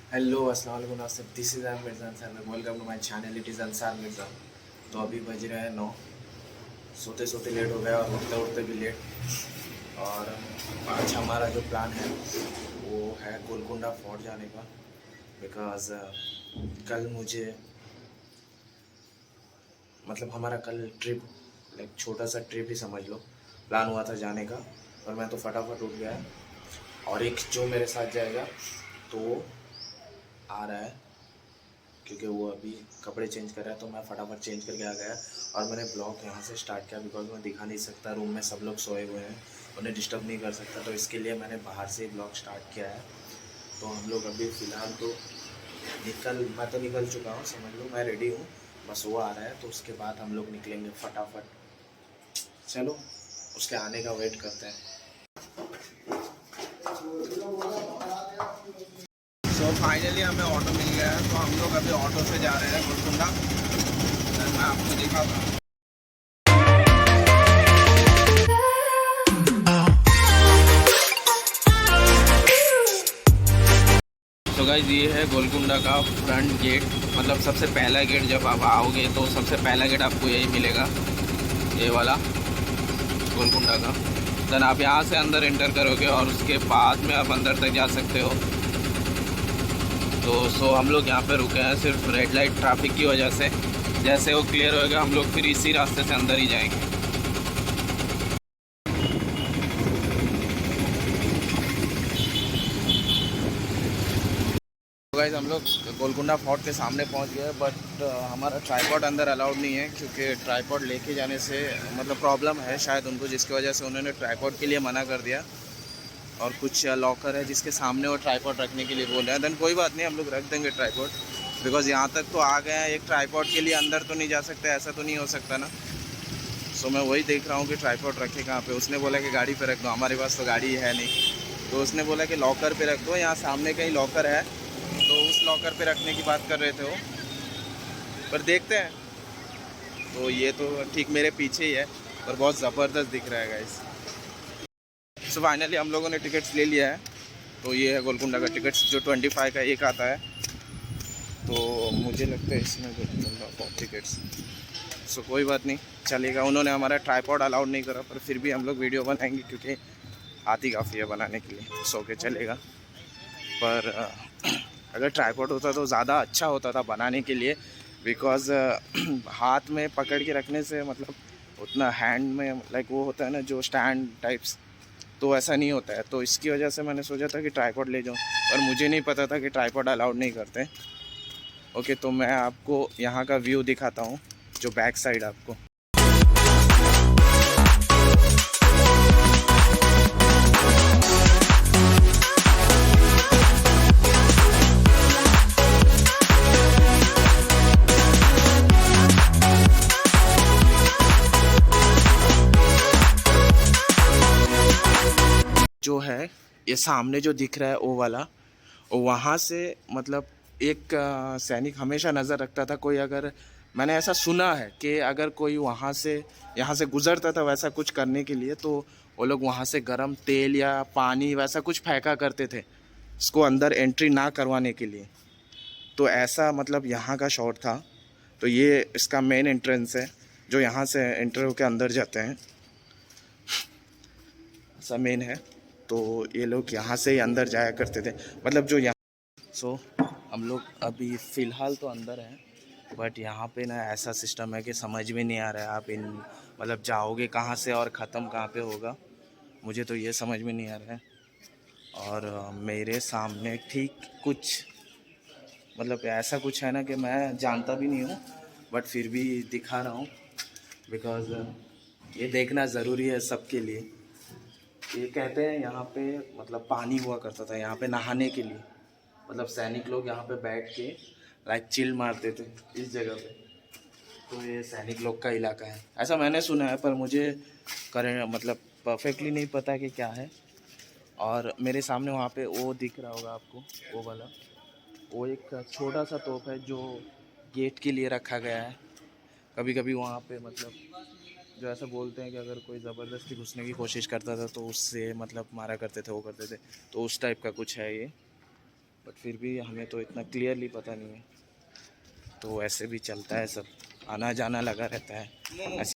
Hello अस्सलाम वालेकुम Nasir, this is R Mirza Ansar. Welcome to my channel, it is Ansar Mirza. तो अभी बज रहे हैं 9। सोते सोते लेट हो गया और उठते उठते भी लेट। और आज हमारा जो प्लान है वो है गोलकुंडा फोर्ट जाने का। बिकॉज़ कल मुझे मतलब हमारा कल ट्रिप लाइक छोटा सा ट्रिप ही समझ लो प्लान हुआ था जाने का, पर मैं तो फटाफट उठ गया। और एक जो मेरे साथ जाएगा तो वो आ रहा है, क्योंकि वो अभी कपड़े चेंज कर रहा है, तो मैं फटाफट चेंज करके आ गया। और मैंने ब्लॉग यहाँ से स्टार्ट किया बिकॉज मैं दिखा नहीं सकता, रूम में सब लोग सोए हुए हैं, उन्हें डिस्टर्ब नहीं कर सकता, तो इसके लिए मैंने बाहर से ही ब्लॉग स्टार्ट किया है। तो हम लोग अभी फ़िलहाल तो मैं तो निकल चुका हूँ, समझ लो मैं रेडी हूँ। बस वो आ रहा है तो उसके बाद हम लोग निकलेंगे फटाफट। चलो उसके आने का वेट करते हैं। सो फाइनली हमें ऑटो मिल गया है, तो हम लोग अभी ऑटो से जा रहे हैं गोलकुंडा। मैं आपको दिखाता हूँ। तो गाइस ये है गोलकुंडा का फ्रंट गेट, मतलब सबसे पहला गेट। जब आप आओगे तो सबसे पहला गेट आपको यही मिलेगा, ये वाला गोलकुंडा का। देन आप यहाँ से अंदर एंटर करोगे और उसके बाद में आप अंदर तक जा सकते हो। तो हम लोग यहाँ पे रुके हैं सिर्फ रेड लाइट ट्रैफिक की वजह से। जैसे वो क्लियर होएगा हम लोग फिर इसी रास्ते से अंदर ही जाएंगे। तो गाइस हम लोग गोलकुंडा फोर्ट के सामने पहुंच गए, बट हमारा ट्राईपॉड अंदर अलाउड नहीं है, क्योंकि ट्राईपॉड लेके जाने से मतलब प्रॉब्लम है शायद उनको, जिसकी वजह से उन्होंने ट्राईपॉड के लिए मना कर दिया। और कुछ लॉकर है जिसके सामने वो ट्राईपॉड रखने के लिए बोल रहे हैं। देन कोई बात नहीं, हम लोग रख देंगे ट्राईपॉड, बिकॉज़ यहाँ तक तो आ गए हैं। एक ट्राईपॉड के लिए अंदर तो नहीं जा सकते, ऐसा तो नहीं हो सकता ना। सो मैं वही देख रहा हूँ कि ट्राईपॉड रखे कहाँ पे। उसने बोला कि गाड़ी पे रख दो, हमारे पास तो गाड़ी है नहीं, तो उसने बोला कि लॉकर पे रख दो, यहाँ सामने कहीं लॉकर है, तो उस लॉकर पे रखने की बात कर रहे थे वो। पर देखते हैं। तो ये तो ठीक मेरे पीछे ही है, पर बहुत ज़बरदस्त दिख रहा है गाइस। सो फाइनली हम लोगों ने टिकट्स ले लिया है। तो ये है गोलकुंडा का टिकट्स, जो 25 का एक आता है। तो मुझे लगता है इसमें गोलकुंडा का टिकट्स। सो कोई बात नहीं, चलेगा। उन्होंने हमारा ट्राईपॉड अलाउड नहीं करा, पर फिर भी हम लोग वीडियो बनाएंगे, क्योंकि आती काफ़ी है बनाने के लिए। सो के चलेगा। पर अगर ट्राईपॉड होता तो ज़्यादा अच्छा होता था बनाने के लिए, बिकॉज़ हाथ में पकड़ के रखने से मतलब उतना हैंड में लाइक वो होता है ना जो स्टैंड टाइप्स, तो ऐसा नहीं होता है। तो इसकी वजह से मैंने सोचा था कि ट्राईपॉड ले जाऊं, पर मुझे नहीं पता था कि ट्राईपॉड अलाउड नहीं करते। ओके, तो मैं आपको यहाँ का व्यू दिखाता हूँ, जो बैक साइड आपको। जो है ये सामने जो दिख रहा है वो वाला, वहाँ से मतलब एक सैनिक हमेशा नज़र रखता था। कोई अगर, मैंने ऐसा सुना है कि अगर कोई वहाँ से यहाँ से गुज़रता था वैसा कुछ करने के लिए, तो वो लोग वहाँ से गर्म तेल या पानी वैसा कुछ फेंका करते थे, इसको अंदर एंट्री ना करवाने के लिए। तो ऐसा मतलब यहाँ का शॉट था। तो ये इसका मेन एंट्रेंस है, जो यहाँ से एंटर होकर अंदर जाते हैं, ऐसा मेन है। तो ये लोग यहाँ से ही अंदर जाया करते थे, मतलब जो यहाँ। सो हम लोग अभी फ़िलहाल तो अंदर हैं, बट यहाँ पे ना ऐसा सिस्टम है कि समझ में नहीं आ रहा है आप इन मतलब जाओगे कहाँ से और ख़त्म कहाँ पे होगा, मुझे तो ये समझ में नहीं आ रहा है। और मेरे सामने ठीक कुछ मतलब ऐसा कुछ है ना कि मैं जानता भी नहीं हूँ, बट फिर भी दिखा रहा हूँ, बिकॉज़ ये देखना ज़रूरी है सबके लिए। ये कहते हैं यहाँ पे मतलब पानी हुआ करता था यहाँ पे नहाने के लिए, मतलब सैनिक लोग यहाँ पे बैठ के लाइक चिल मारते थे इस जगह पे। तो ये सैनिक लोग का इलाका है, ऐसा मैंने सुना है, पर मुझे करें मतलब परफेक्टली नहीं पता कि क्या है। और मेरे सामने वहाँ पे वो दिख रहा होगा आपको, वो वाला, वो एक छोटा सा तोप है जो गेट के लिए रखा गया है। कभी कभी वहाँ पे मतलब जो ऐसा बोलते हैं कि अगर कोई ज़बरदस्ती घुसने की कोशिश करता था तो उससे मतलब मारा करते थे, वो करते थे। तो उस टाइप का कुछ है ये। बट फिर भी हमें तो इतना क्लियरली पता नहीं है। तो ऐसे भी चलता है, सब आना जाना लगा रहता है ऐसे।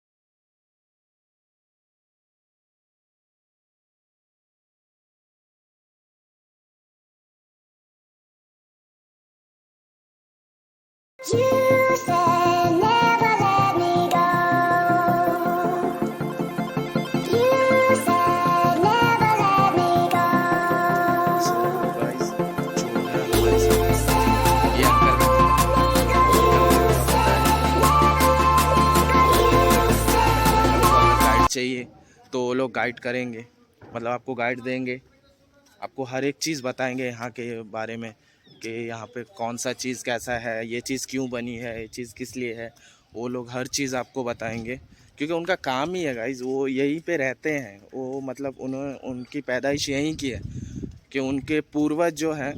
You said never let me go. You said never let me go. So guys, जो है हमारे साथ ये अंकल गाइड चाहिए तो वो लोग गाइड करेंगे, मतलब आपको गाइड देंगे, आपको हर एक चीज़ बताएंगे यहाँ के बारे में कि यहाँ पे कौन सा चीज़ कैसा है, ये चीज़ क्यों बनी है, ये चीज़ किस लिए है। वो लोग हर चीज़ आपको बताएंगे क्योंकि उनका काम ही है गाइज, वो यहीं पे रहते हैं। वो मतलब उन्होंने उनकी पैदाइश यहीं की है कि उनके पूर्वज जो हैं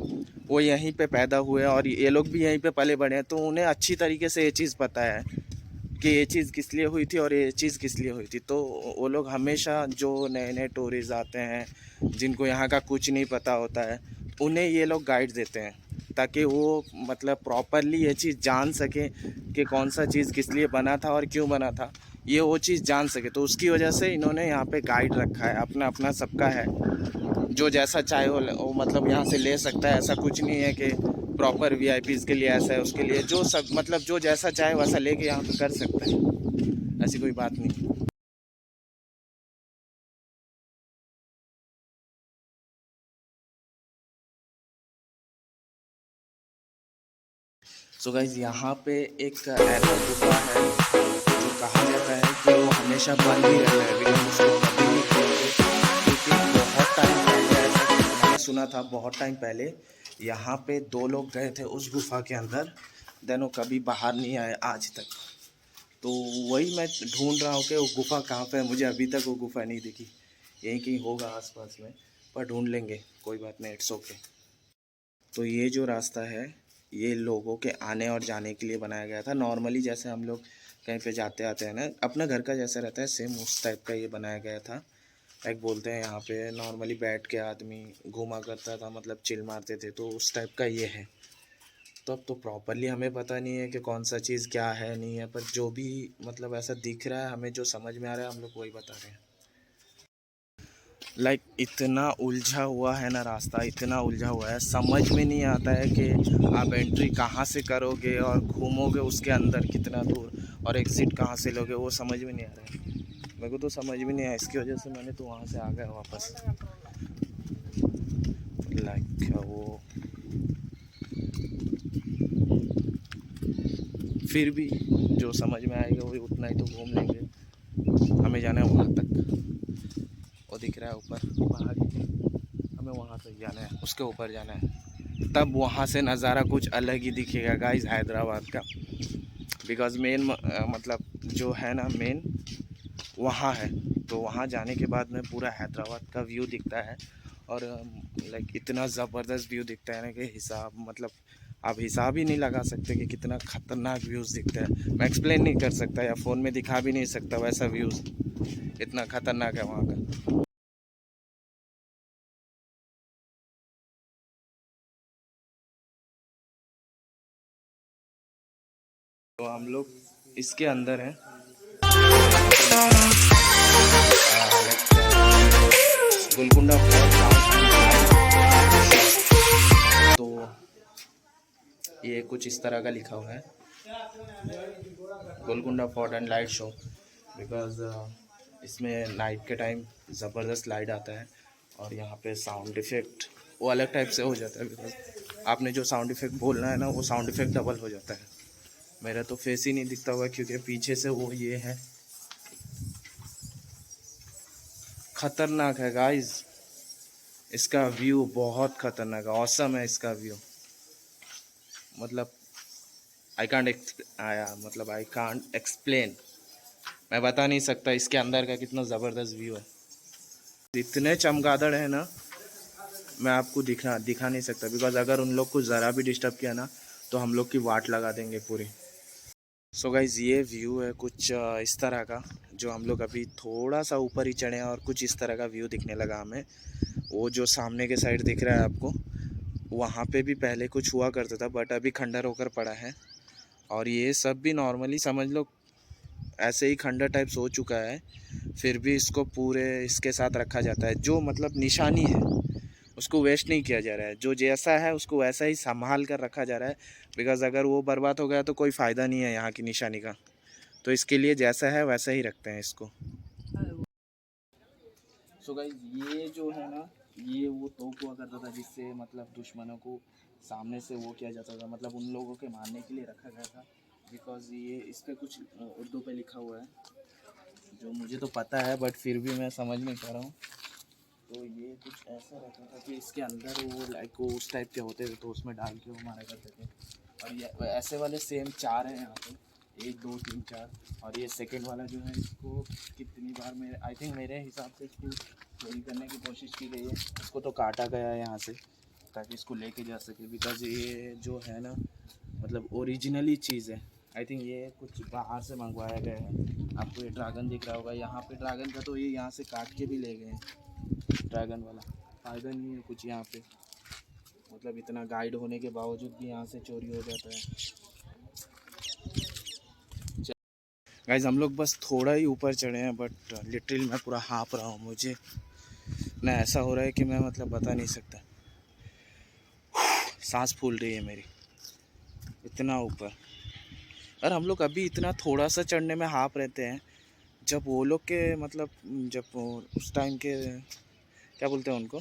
वो यहीं पे पैदा हुए और ये लोग भी यहीं पे पले बड़े हैं, तो उन्हें अच्छी तरीके से ये चीज़ पता है कि ये चीज़ किस लिए हुई थी और ये चीज़ किस लिए हुई थी। तो वो लोग हमेशा जो नए नए टूरिस्ट आते हैं जिनको यहाँ का कुछ नहीं पता होता है, उन्हें ये लोग गाइड देते हैं ताकि वो मतलब प्रॉपरली ये चीज़ जान सके कि कौन सा चीज़ किस लिए बना था और क्यों बना था, ये वो चीज़ जान सके। तो उसकी वजह से इन्होंने यहाँ पे गाइड रखा है, अपना अपना सबका है। जो जैसा चाहे वो मतलब यहाँ से ले सकता है, ऐसा कुछ नहीं है कि प्रॉपर वीआईपीज़ के लिए ऐसा है, उसके लिए जो सब मतलब जो जैसा चाहे वैसा लेके यहाँ पे कर सकता है, ऐसी कोई बात नहीं। सो गाइज यहाँ पे एक ऐसा गुफा है जो कहा जाता है कि वो हमेशा बंद ही रहता है, बिना उसको कभी नहीं खोलते। क्योंकि बहुत टाइम पहले ऐसा मैंने सुना था, बहुत टाइम पहले यहाँ पे दो लोग गए थे उस गुफा के अंदर, देन वो कभी बाहर नहीं आए आज तक। तो वही मैं ढूंढ रहा हूँ कि वो गुफा कहाँ पे है, मुझे अभी तक वो गुफा नहीं दिखी। यहीं कहीं होगा आसपास में, पर ढूंढ लेंगे, कोई बात नहीं, इट्स ओके। तो ये जो रास्ता है ये लोगों के आने और जाने के लिए बनाया गया था। नॉर्मली जैसे हम लोग कहीं पे जाते आते हैं ना, अपना घर का जैसा रहता है सेम उस टाइप का ये बनाया गया था। एक बोलते हैं यहाँ पे नॉर्मली बैठ के आदमी घूमा करता था, मतलब चिल मारते थे, तो उस टाइप का ये है। तो अब तो प्रॉपरली हमें पता नहीं है कि कौन सा चीज़ क्या है नहीं है, पर जो भी मतलब ऐसा दिख रहा है, हमें जो समझ में आ रहा है हम लोग वही बता रहे हैं। लाइक इतना उलझा हुआ है ना रास्ता, इतना उलझा हुआ है, समझ में नहीं आता है कि आप एंट्री कहाँ से करोगे और घूमोगे उसके अंदर कितना दूर और एग्ज़िट कहाँ से लोगे, वो समझ में नहीं आ रहा है। मेरे को तो समझ में नहीं आया, इसकी वजह से मैंने तो वहाँ से आ गया वापस। लाइक वो फिर भी जो समझ में आएगा वही उतना ही तो घूम लेंगे। हमें जाना है वहाँ तक, वो दिख रहा है ऊपर पहाड़ी, हमें वहाँ तक जाना है, उसके ऊपर जाना है, तब वहाँ से नज़ारा कुछ अलग ही दिखेगा गाइस हैदराबाद का। बिकॉज़ मेन मतलब जो है ना मेन वहाँ है, तो वहाँ जाने के बाद में पूरा हैदराबाद का व्यू दिखता है। और लाइक इतना ज़बरदस्त व्यू दिखता है ना कि हिसाब मतलब आप हिसाब ही नहीं लगा सकते कि कितना ख़तरनाक व्यूज़ दिखता है। मैं एक्सप्लेन नहीं कर सकता या फ़ोन में दिखा भी नहीं सकता, वैसा व्यूज़ इतना ख़तरनाक है वहाँ का। तो हम लोग इसके अंदर हैं, गोलकुंडा फोर्ट। तो ये कुछ इस तरह का लिखा हुआ है, Golconda fort and light show. Because इसमें नाइट के टाइम ज़बरदस्त लाइट आता है और यहाँ पे साउंड इफ़ेक्ट वो अलग टाइप से हो जाता है। बिकॉज आपने जो साउंड इफ़ेक्ट बोलना है ना, वो साउंड इफ़ेक्ट डबल हो जाता है। मेरा तो फेस ही नहीं दिखता हुआ क्योंकि पीछे से वो ये है, ख़तरनाक है गाइस। इसका व्यू बहुत ख़तरनाक है, ऑसम है इसका व्यू। मतलब आई कांट एक्सप्लेन, मैं बता नहीं सकता इसके अंदर का कितना ज़बरदस्त व्यू है। इतने चमगादड़ है ना, मैं आपको दिखा नहीं सकता। बिकॉज अगर उन लोग को ज़रा भी डिस्टर्ब किया ना तो हम लोग की वाट लगा देंगे पूरी। सो गाइज ये व्यू है कुछ इस तरह का, जो हम लोग अभी थोड़ा सा ऊपर ही चढ़े हैं और कुछ इस तरह का व्यू दिखने लगा हमें। वो जो सामने के साइड दिख रहा है आपको, वहाँ पे भी पहले कुछ हुआ करता था, बट अभी खंडर होकर पड़ा है। और ये सब भी नॉर्मली समझ लो ऐसे ही खंडर टाइप्स हो चुका है, फिर भी इसको पूरे इसके साथ रखा जाता है। जो मतलब निशानी है उसको वेस्ट नहीं किया जा रहा है, जो जैसा है उसको वैसा ही संभाल कर रखा जा रहा है। बिकॉज़ अगर वो बर्बाद हो गया तो कोई फ़ायदा नहीं है यहाँ की निशानी का, तो इसके लिए जैसा है वैसा ही रखते हैं इसको। सो गाइस, ये जो है ना, ये वो तोप हुआ करता था जिससे मतलब दुश्मनों को सामने से वो किया जाता था, मतलब उन लोगों के मारने के लिए रखा गया था। बिकॉज़ ये इस पे कुछ उर्दू पे लिखा हुआ है जो मुझे तो पता है, बट फिर भी मैं समझ नहीं पा रहा हूँ। तो ये कुछ ऐसा रहता था कि इसके अंदर वो लाइक वो उस टाइप के होते थे, तो उसमें डाल के वो मारा करते थे। और ये ऐसे वाले सेम 4 हैं यहाँ पे, 1 2 3 4। और ये सेकंड वाला जो है, इसको कितनी बार मेरे आई थिंक मेरे हिसाब से इसको चोरी करने की कोशिश की गई है। इसको तो काटा गया है यहाँ से ताकि इसको लेके जा सके। बिकॉज ये जो है ना, मतलब ओरिजिनली चीज़ है। आई थिंक ये कुछ बाहर से मंगवाया गया है। आपको ये ड्रैगन दिख रहा होगा यहाँ पे, ड्रैगन का तो ये यहाँ से काट के भी ले गए हैं। ड्रैगन वाला फ़ायदा नहीं है कुछ यहाँ पे, मतलब इतना गाइड होने के बावजूद भी यहाँ से चोरी हो जाता है। गाइज हम लोग बस थोड़ा ही ऊपर चढ़े हैं, बट लिटरली मैं पूरा हाँफ रहा हूँ। मुझे ना ऐसा हो रहा है कि मैं मतलब बता नहीं सकता, सांस फूल रही है मेरी, इतना ऊपर। और हम लोग अभी इतना थोड़ा सा चढ़ने में हाँफ रहते हैं, जब वो लोग के मतलब जब उस टाइम के क्या बोलते हैं उनको,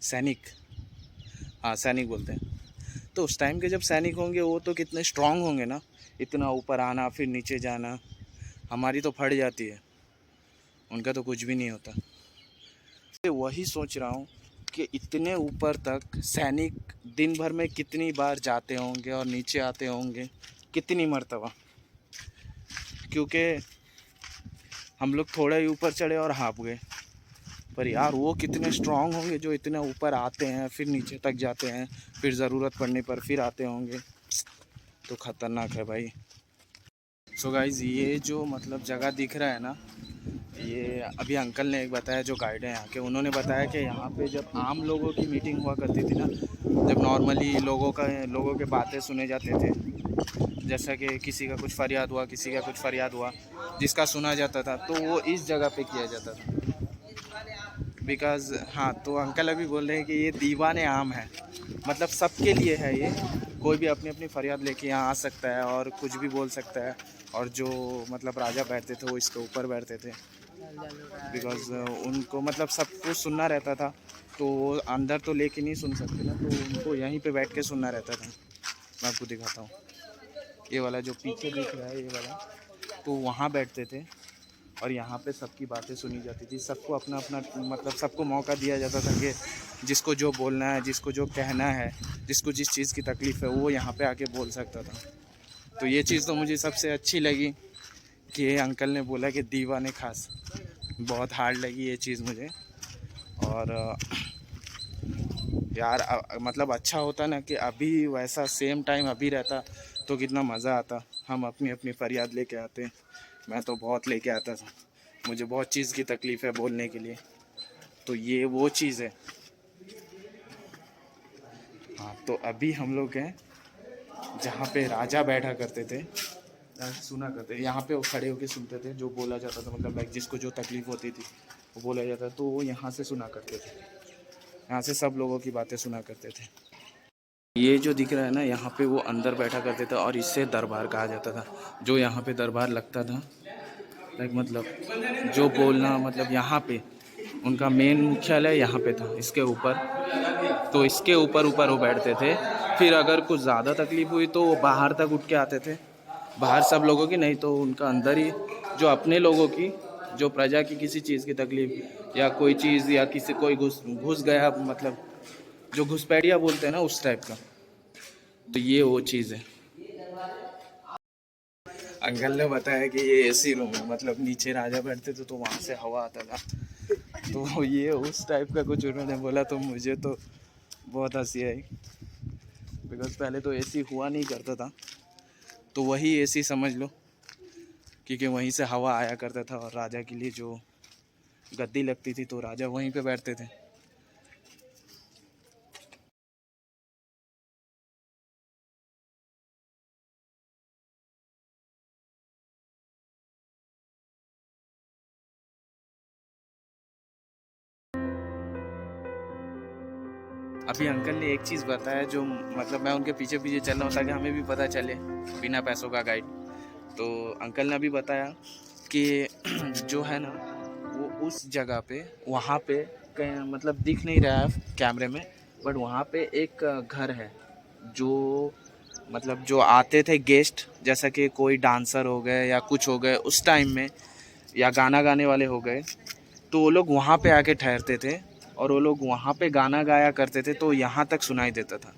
सैनिक, हाँ सैनिक बोलते हैं। तो उस टाइम के जब सैनिक होंगे वो तो कितने स्ट्रांग होंगे ना, इतना ऊपर आना फिर नीचे जाना। हमारी तो फट जाती है, उनका तो कुछ भी नहीं होता। वही सोच रहा हूँ कि इतने ऊपर तक सैनिक दिन भर में कितनी बार जाते होंगे और नीचे आते होंगे, कितनी मर्तबा। क्योंकि हम लोग थोड़ा ही ऊपर चढ़े और हाँप गए, पर यार वो कितने स्ट्रांग होंगे जो इतने ऊपर आते हैं फिर नीचे तक जाते हैं, फिर ज़रूरत पड़ने पर फिर आते होंगे। तो ख़तरनाक है भाई। सो गाइज़, ये जो मतलब जगह दिख रहा है ना, ये अभी अंकल ने एक बताया जो गाइड है यहाँ के, उन्होंने बताया कि यहाँ पे जब आम लोगों की मीटिंग हुआ करती थी ना, जब नॉर्मली लोगों के बातें सुने जाते थे, जैसा कि किसी का कुछ फरियाद हुआ, किसी का कुछ फरियाद हुआ, जिसका सुना जाता था, तो वो इस जगह पे किया जाता था। बिकॉज़ हाँ, तो अंकल अभी बोल रहे हैं कि ये दीवाने आम है, मतलब सबके लिए है ये। कोई भी अपनी अपनी फरियाद लेके यहाँ आ सकता है और कुछ भी बोल सकता है। और जो मतलब राजा बैठते थे वो इसके ऊपर बैठते थे, बिकॉज़ उनको मतलब सब कुछ सुनना रहता था, तो वो अंदर तो लेके नहीं सुन सकते ना, तो उनको यहीं पे बैठ के सुनना रहता था। मैं आपको दिखाता हूँ, ये वाला जो पीछे दिख रहा है ये वाला, तो वहाँ बैठते थे और यहाँ पे सबकी बातें सुनी जाती थी। सबको अपना अपना मतलब सबको मौका दिया जाता था कि जिसको जो बोलना है, जिसको जो कहना है, जिसको जिस चीज़ की तकलीफ़ है वो यहाँ पे आके बोल सकता था। तो ये चीज़ तो मुझे सबसे अच्छी लगी कि अंकल ने बोला कि दीवाने खास। बहुत हार्ड लगी ये चीज़ मुझे। और यार मतलब अच्छा होता ना कि अभी वैसा सेम टाइम अभी रहता तो कितना मज़ा आता। हम अपनी अपनी फरियाद लेके आते। मैं तो बहुत लेके आता था, मुझे बहुत चीज़ की तकलीफ़ है बोलने के लिए, तो ये वो चीज़ है। हाँ, तो अभी हम लोग हैं जहाँ पे राजा बैठा करते थे, सुना करते थे। यहाँ पे वो खड़े होके सुनते थे जो बोला जाता था, मतलब लाइक जिसको जो तकलीफ़ होती थी वो बोला जाता, तो वो यहाँ से सुना करते थे। यहाँ से सब लोगों की बातें सुना करते थे। ये जो दिख रहा है ना, यहाँ पे वो अंदर बैठा करते थे और इससे दरबार कहा जाता था। जो यहाँ पे दरबार लगता था, लाइक मतलब जो बोलना, मतलब यहाँ पे उनका मेन मुख्यालय यहाँ पे था, इसके ऊपर। तो इसके ऊपर ऊपर वो बैठते थे। फिर अगर कुछ ज़्यादा तकलीफ़ हुई तो वो बाहर तक उठ के आते थे, बाहर सब लोगों की नहीं तो उनका अंदर ही, जो अपने लोगों की, जो प्रजा की किसी चीज़ की तकलीफ़ या कोई चीज़ या किसी कोई घुस गया, मतलब जो घुसपैठिया बोलते हैं ना उस टाइप का। तो ये वो चीज़ है। अंकल ने बताया कि ये एसी रूम है, मतलब नीचे राजा बैठते थे तो वहाँ से हवा आता था, तो ये उस टाइप का कुछ उन्होंने बोला, तो मुझे तो बहुत हंसी आई। बिकॉज़ पहले तो एसी हुआ नहीं करता था, तो वही एसी समझ लो, क्योंकि वहीं से हवा आया करता था और राजा के लिए जो गद्दी लगती थी तो राजा वहीं पे बैठते थे। अभी अंकल ने एक चीज़ बताया जो मतलब मैं उनके पीछे पीछे चल रहा हूँ ताकि हमें भी पता चले, बिना पैसों का गाइड। तो अंकल ने अभी बताया कि जो है ना वो उस जगह पे वहाँ पे मतलब दिख नहीं रहा है कैमरे में, बट वहाँ पे एक घर है जो मतलब जो आते थे गेस्ट, जैसा कि कोई डांसर हो गए या कुछ हो गए उस टाइम में, या गाना गाने वाले हो गए, तो वो लोग वहाँ पे आके ठहरते थे और वो लोग वहाँ पे गाना गाया करते थे, तो यहाँ तक सुनाई देता था।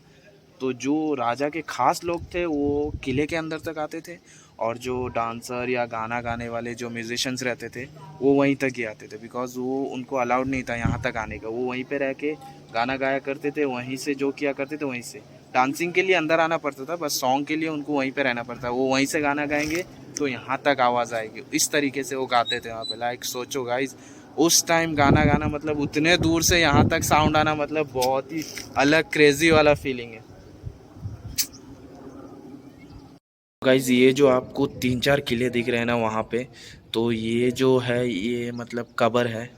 तो जो राजा के खास लोग थे वो किले के अंदर तक आते थे, और जो डांसर या गाना गाने वाले जो म्यूजिशियंस रहते थे वो वहीं तक ही आते थे, बिकॉज़ वो उनको अलाउड नहीं था यहाँ तक आने का। वो वहीं पे रह के गाना गाया करते थे, वहीं से जो किया करते थे वहीं से। डांसिंग के लिए अंदर आना पड़ता था, बस सॉन्ग के लिए उनको वहीं पे रहना पड़ता। वो वहीं से गाना गाएंगे तो यहाँ तक आवाज़ आएगी, इस तरीके से वो गाते थे वहाँ पे। लाइक सोचो गाइज, उस टाइम गाना गाना मतलब उतने दूर से यहाँ तक साउंड आना, मतलब बहुत ही अलग क्रेजी वाला फीलिंग है। गाइज ये जो आपको 3-4 किले दिख रहे हैं ना वहाँ पे, तो ये जो है ये मतलब कब्र है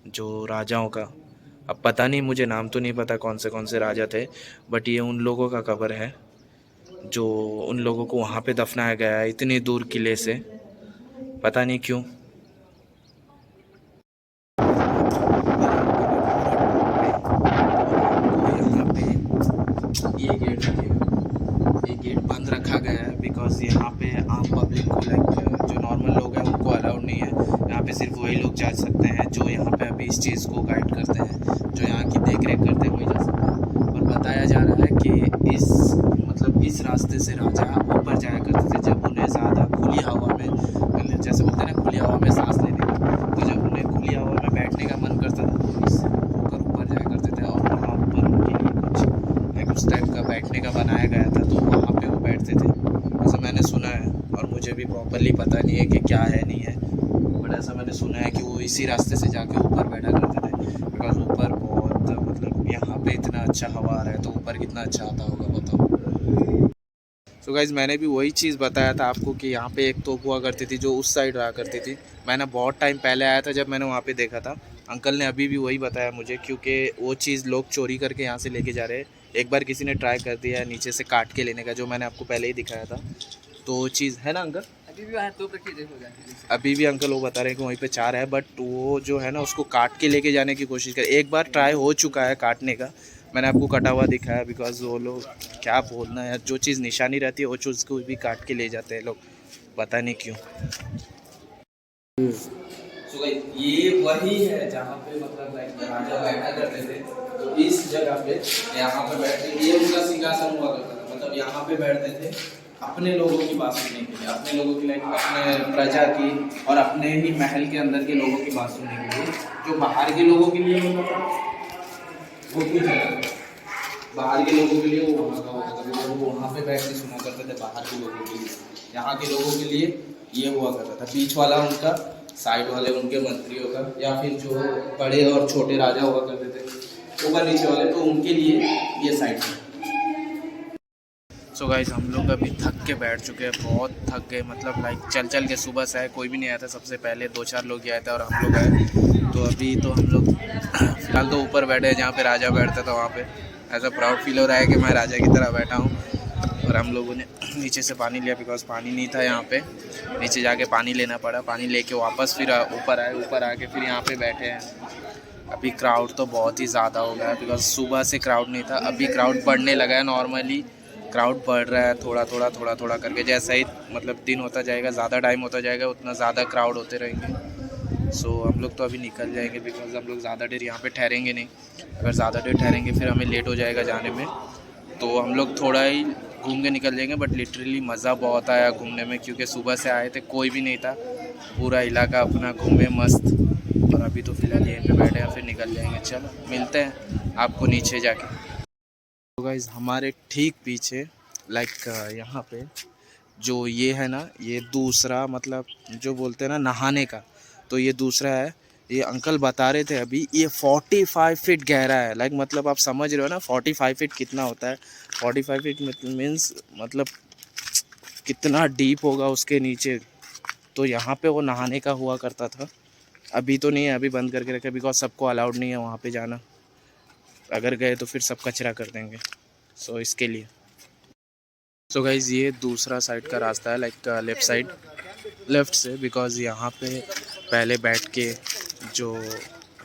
जो राजाओं का। अब पता नहीं, मुझे नाम तो नहीं पता कौन से राजा थे, बट ये उन लोगों का कब्र है जो उन लोगों को वहाँ पे दफनाया गया है इतनी दूर किले से, पता नहीं क्यों। यहाँ पे ये गेट रखेगा, ये गेट बंद रखा गया है बिकॉज यहाँ पे आम पब्लिक को, लाइक जो नॉर्मल लोग हैं उनको अलाउड नहीं है। यहाँ पे सिर्फ वही लोग जा सकते हैं जो यहाँ पे अभी इस चीज़ को गाइड करते हैं, जो यहाँ की देख रेख करते हैं, वही जा सकते हैं। और बताया जा रहा है कि इस मतलब इस रास्ते से राजा ऊपर जाया करते थे जब उन्हें ज़्यादा खुली हवा में, जैसे बोलते हैं ना खुली हवा में सांस लेने का, तो जब उन्हें खुली हवा में बैठने का मन करता था तो इससे होकर ऊपर जाया करते थे। और वहाँ ऊपर उनके लिए कुछ लाइक उस टाइप का बैठने का बनाया गया था, तो वहाँ पे वो बैठते थे, ऐसा मैंने सुना है। और मुझे भी प्रॉपरली पता नहीं है कि क्या है नहीं है, बट ऐसा मैंने सुना है कि वो इसी रास्ते से जाके ऊपर बैठा करते थे, बिकॉज ऊपर बहुत मतलब यहाँ पे इतना अच्छा हवा आ रहा है तो ऊपर कितना अच्छा आता होगा बताओ। सो गाइज़ मैंने भी वही चीज़ बताया था आपको कि यहाँ पे एक तोप हुआ करती थी जो उस साइड रहा करती थी। मैंने बहुत टाइम पहले आया था जब मैंने वहाँ पे देखा था। अंकल ने अभी भी वही बताया मुझे, क्योंकि वो चीज़ लोग चोरी करके यहाँ से लेके जा रहे हैं। एक बार किसी ने ट्राई कर दिया है नीचे से काट के लेने का, जो मैंने आपको पहले ही दिखाया था। तो वो चीज़ है ना अंकल, अभी भी वहाँ तो रखी देखो जाके। अभी भी अंकल वो बता रहे हैं कि वहीं पे 4 है, बट वो जो है ना उसको काट के लेके जाने की कोशिश कर। एक बार ट्राई हो चुका है काटने का, मैंने आपको कटा हुआ दिखाया, बिकॉज वो लोग क्या बोलना है, जो चीज़ निशानी रहती है वो चीज़ को भी काट के ले जाते हैं लोग, पता नहीं क्यों। So ये वही है जहाँ पे मतलब राजा बैठा करते थे, तो इस जगह पे यहाँ पे बैठते, ये उनका सिंहासन हुआ करता था, मतलब यहाँ पे बैठते थे अपने लोगों की बात सुनने के लिए, अपने लोगों की लाइक अपने प्रजा की और अपने ही महल के अंदर के लोगों की बात सुनने के लिए। जो बाहर के लोगों के लिए होता था वो कुछ अलग, बाहर के लोगों के लिए वो वहाँ का होता था, वो वहाँ पे बैठ के सुना करते थे बाहर के लोगों के लिए। यहाँ के लोगों के लिए ये हुआ करता था, बीच वाला उनका, साइड वाले उनके मंत्रियों का, या फिर जो बड़े और छोटे राजा हुआ करते थे ऊपर नीचे वाले, तो उनके लिए ये साइड था। सो गाइस हम लोग अभी थक के बैठ चुके हैं, बहुत थक गए, मतलब लाइक चल चल के सुबह से आए, कोई भी नहीं आया था, सबसे पहले 2-4 लोग ही आए थे और हम लोग आए। तो अभी तो हम लोग फिलहाल तो ऊपर बैठे हैं जहाँ पे राजा बैठता था वहाँ पे। ऐसा प्राउड फील हो रहा है कि मैं राजा की तरह बैठा हूँ। और हम लोगों ने नीचे से पानी लिया बिकॉज पानी नहीं था यहाँ पे, नीचे जाके पानी लेना पड़ा, पानी लेके वापस फिर ऊपर आए, ऊपर आके फिर यहाँ पे बैठे हैं। अभी क्राउड तो बहुत ही ज़्यादा हो गया है बिकॉज सुबह से क्राउड नहीं था, अभी क्राउड बढ़ने लगा है। नॉर्मली क्राउड बढ़ रहा है थोड़ा थोड़ा करके, जैसा ही मतलब दिन होता जाएगा, ज़्यादा टाइम होता जाएगा, उतना ज़्यादा क्राउड होते रहेंगे। सो हम लोग तो अभी निकल जाएंगे बिकॉज हम लोग ज़्यादा देर यहाँ पे ठहरेंगे नहीं। अगर ज़्यादा देर ठहरेंगे फिर हमें लेट हो जाएगा जाने में, तो हम लोग थोड़ा ही घूम के निकल जाएंगे। बट लिटरली मज़ा बहुत आया घूमने में, क्योंकि सुबह से आए थे, कोई भी नहीं था, पूरा इलाका अपना घूमे मस्त। और अभी तो फ़िलहाल यहीं पे बैठे हैं, फिर निकल जाएंगे। चलो मिलते हैं आपको नीचे जाके। तो गाइस हमारे ठीक पीछे लाइक यहाँ पे जो ये है ना, ये दूसरा मतलब जो बोलते हैं ना नहाने का, तो ये दूसरा है। ये अंकल बता रहे थे अभी, ये 45 फीट गहरा है। लाइक मतलब आप समझ रहे हो ना 45 फीट कितना होता है। 45 फीट मीन्स मतलब कितना डीप होगा उसके नीचे। तो यहाँ पे वो नहाने का हुआ करता था, अभी तो नहीं है, अभी बंद करके रखे बिकॉज सबको अलाउड नहीं है वहाँ पे जाना। अगर गए तो फिर सब कचरा कर देंगे, सो इसके लिए। सो गाइज़ ये दूसरा साइड का रास्ता है, लाइक लेफ़्ट साइड, लेफ़्ट से, बिकॉज़ यहाँ पे पहले बैठ के जो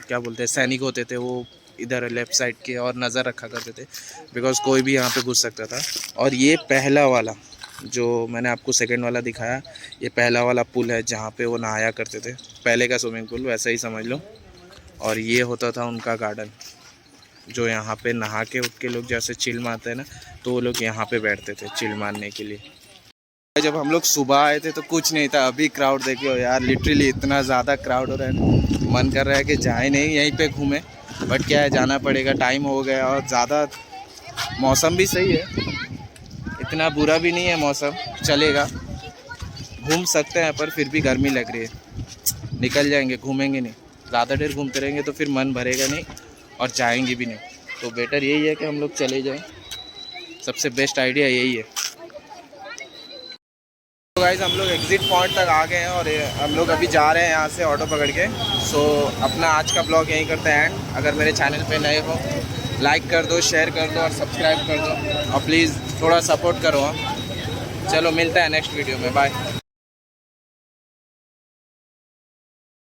क्या बोलते हैं सैनिक होते थे वो इधर लेफ़्ट साइड के और नज़र रखा करते थे, बिकॉज़ कोई भी यहाँ पे घुस सकता था। और ये पहला वाला जो मैंने आपको सेकंड वाला दिखाया, ये पहला वाला पुल है जहाँ पे वो नहाया करते थे, पहले का स्विमिंग पूल वैसा ही समझ लो। और ये होता था उनका गार्डन, जो यहाँ पे नहा के उठ के लोग जैसे चिल मारते हैं ना, तो वो लोग यहाँ पे बैठते थे चिल मारने के लिए। जब हम लोग सुबह आए थे तो कुछ नहीं था, अभी क्राउड देखियो यार, लिटरली इतना ज़्यादा क्राउड हो रहा है, मन कर रहा है कि जाए नहीं यहीं पे घूमें, बट क्या है जाना पड़ेगा, टाइम हो गया। और ज़्यादा मौसम भी सही है, इतना बुरा भी नहीं है मौसम, चलेगा, घूम सकते हैं, पर फिर भी गर्मी लग रही है। निकल जाएंगे, घूमेंगे नहीं, ज़्यादा देर घूमते रहेंगे तो फिर मन भरेगा नहीं और जाएंगे भी नहीं, तो बेटर यही है कि हम लोग चले जाएं, सबसे बेस्ट आइडिया यही है। तो गाइज़ हम लोग एग्ज़िट पॉइंट तक आ गए हैं और हम लोग अभी जा रहे हैं यहाँ से ऑटो पकड़ के। सो अपना आज का ब्लॉग यहीं करते हैं एंड। अगर मेरे चैनल पे नए हो लाइक कर दो, शेयर कर दो और सब्सक्राइब कर दो, और प्लीज़ थोड़ा सपोर्ट करो। चलो मिलता है नेक्स्ट वीडियो में, बाय।